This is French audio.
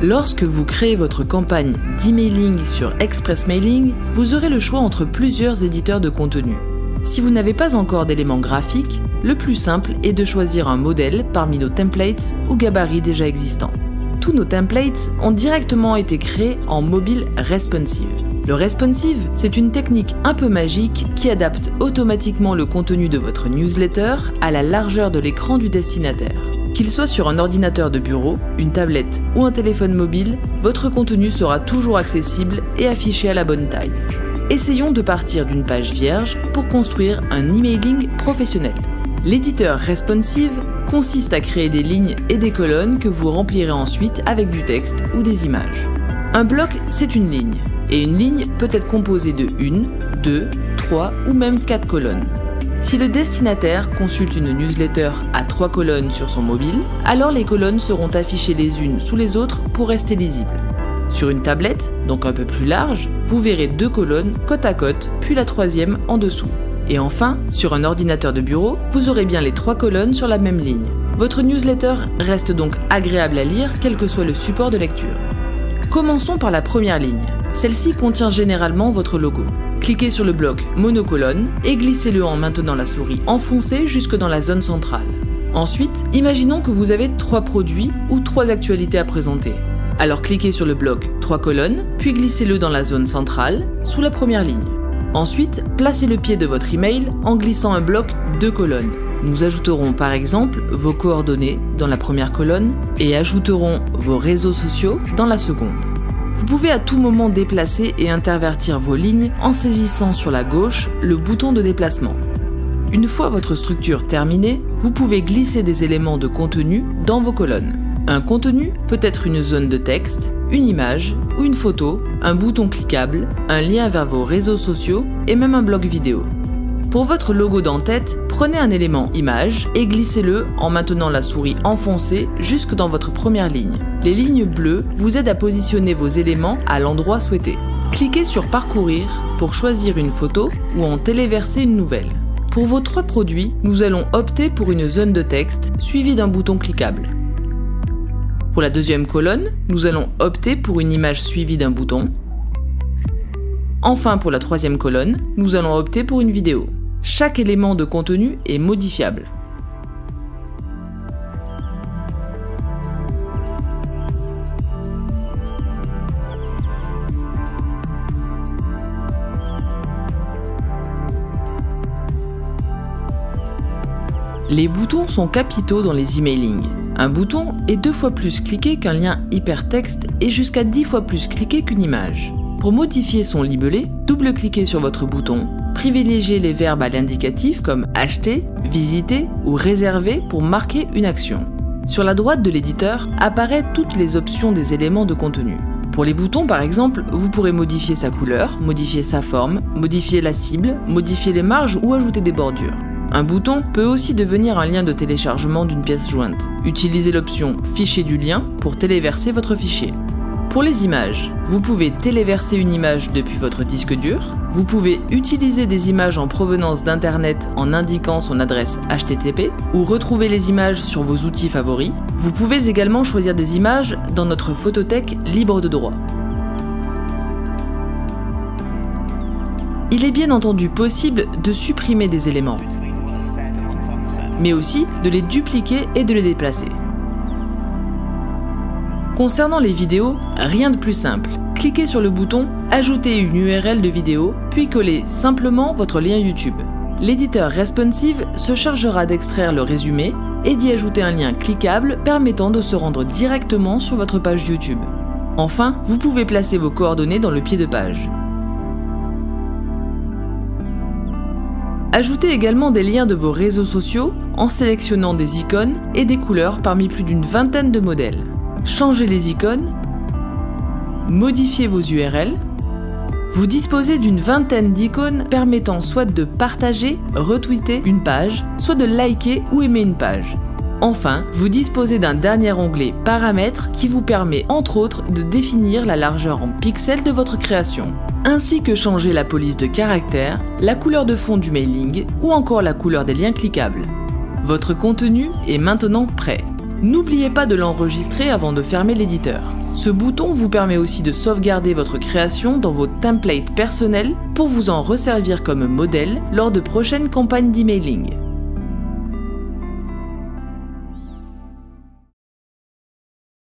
Lorsque vous créez votre campagne d'emailing sur Express Mailing, vous aurez le choix entre plusieurs éditeurs de contenu. Si vous n'avez pas encore d'éléments graphiques, le plus simple est de choisir un modèle parmi nos templates ou gabarits déjà existants. Tous nos templates ont directement été créés en mobile responsive. Le responsive, c'est une technique un peu magique qui adapte automatiquement le contenu de votre newsletter à la largeur de l'écran du destinataire. Qu'il soit sur un ordinateur de bureau, une tablette ou un téléphone mobile, votre contenu sera toujours accessible et affiché à la bonne taille. Essayons de partir d'une page vierge pour construire un emailing professionnel. L'éditeur responsive consiste à créer des lignes et des colonnes que vous remplirez ensuite avec du texte ou des images. Un bloc, c'est une ligne, et une ligne peut être composée de 1, 2, 3 ou même 4 colonnes. Si le destinataire consulte une newsletter à 3 colonnes sur son mobile, alors les colonnes seront affichées les unes sous les autres pour rester lisibles. Sur une tablette, donc un peu plus large, vous verrez 2 colonnes côte à côte, puis la troisième en dessous. Et enfin, sur un ordinateur de bureau, vous aurez bien les 3 colonnes sur la même ligne. Votre newsletter reste donc agréable à lire, quel que soit le support de lecture. Commençons par la première ligne. Celle-ci contient généralement votre logo. Cliquez sur le bloc monocolonne et glissez-le en maintenant la souris enfoncée jusque dans la zone centrale. Ensuite, imaginons que vous avez 3 produits ou 3 actualités à présenter. Alors cliquez sur le bloc 3 colonnes, puis glissez-le dans la zone centrale, sous la première ligne. Ensuite, placez le pied de votre email en glissant un bloc 2 colonnes. Nous ajouterons par exemple vos coordonnées dans la première colonne et ajouterons vos réseaux sociaux dans la seconde. Vous pouvez à tout moment déplacer et intervertir vos lignes en saisissant sur la gauche le bouton de déplacement. Une fois votre structure terminée, vous pouvez glisser des éléments de contenu dans vos colonnes. Un contenu peut être une zone de texte, une image ou une photo, un bouton cliquable, un lien vers vos réseaux sociaux et même un bloc vidéo. Pour votre logo d'en-tête, prenez un élément image et glissez-le en maintenant la souris enfoncée jusque dans votre première ligne. Les lignes bleues vous aident à positionner vos éléments à l'endroit souhaité. Cliquez sur Parcourir pour choisir une photo ou en téléverser une nouvelle. Pour vos 3 produits, nous allons opter pour une zone de texte suivie d'un bouton cliquable. Pour la deuxième colonne, nous allons opter pour une image suivie d'un bouton. Enfin, pour la troisième colonne, nous allons opter pour une vidéo. Chaque élément de contenu est modifiable. Les boutons sont capitaux dans les emailings. Un bouton est 2 fois plus cliqué qu'un lien hypertexte et jusqu'à 10 fois plus cliqué qu'une image. Pour modifier son libellé, double-cliquez sur votre bouton, privilégiez les verbes à l'indicatif comme acheter, visiter ou réserver pour marquer une action. Sur la droite de l'éditeur apparaissent toutes les options des éléments de contenu. Pour les boutons par exemple, vous pourrez modifier sa couleur, modifier sa forme, modifier la cible, modifier les marges ou ajouter des bordures. Un bouton peut aussi devenir un lien de téléchargement d'une pièce jointe. Utilisez l'option « Fichier du lien » pour téléverser votre fichier. Pour les images, vous pouvez téléverser une image depuis votre disque dur, vous pouvez utiliser des images en provenance d'Internet en indiquant son adresse HTTP ou retrouver les images sur vos outils favoris. Vous pouvez également choisir des images dans notre photothèque libre de droit. Il est bien entendu possible de supprimer des éléments, mais aussi de les dupliquer et de les déplacer. Concernant les vidéos, rien de plus simple. Cliquez sur le bouton « Ajouter une URL de vidéo » puis collez simplement votre lien YouTube. L'éditeur responsive se chargera d'extraire le résumé et d'y ajouter un lien cliquable permettant de se rendre directement sur votre page YouTube. Enfin, vous pouvez placer vos coordonnées dans le pied de page. Ajoutez également des liens de vos réseaux sociaux en sélectionnant des icônes et des couleurs parmi plus d'une vingtaine de modèles. Changez les icônes, modifiez vos URL. Vous disposez d'une vingtaine d'icônes permettant soit de partager, retweeter une page, soit de liker ou aimer une page. Enfin, vous disposez d'un dernier onglet Paramètres qui vous permet entre autres de définir la largeur en pixels de votre création, ainsi que changer la police de caractères, la couleur de fond du mailing ou encore la couleur des liens cliquables. Votre contenu est maintenant prêt. N'oubliez pas de l'enregistrer avant de fermer l'éditeur. Ce bouton vous permet aussi de sauvegarder votre création dans vos templates personnels pour vous en resservir comme modèle lors de prochaines campagnes d'emailing.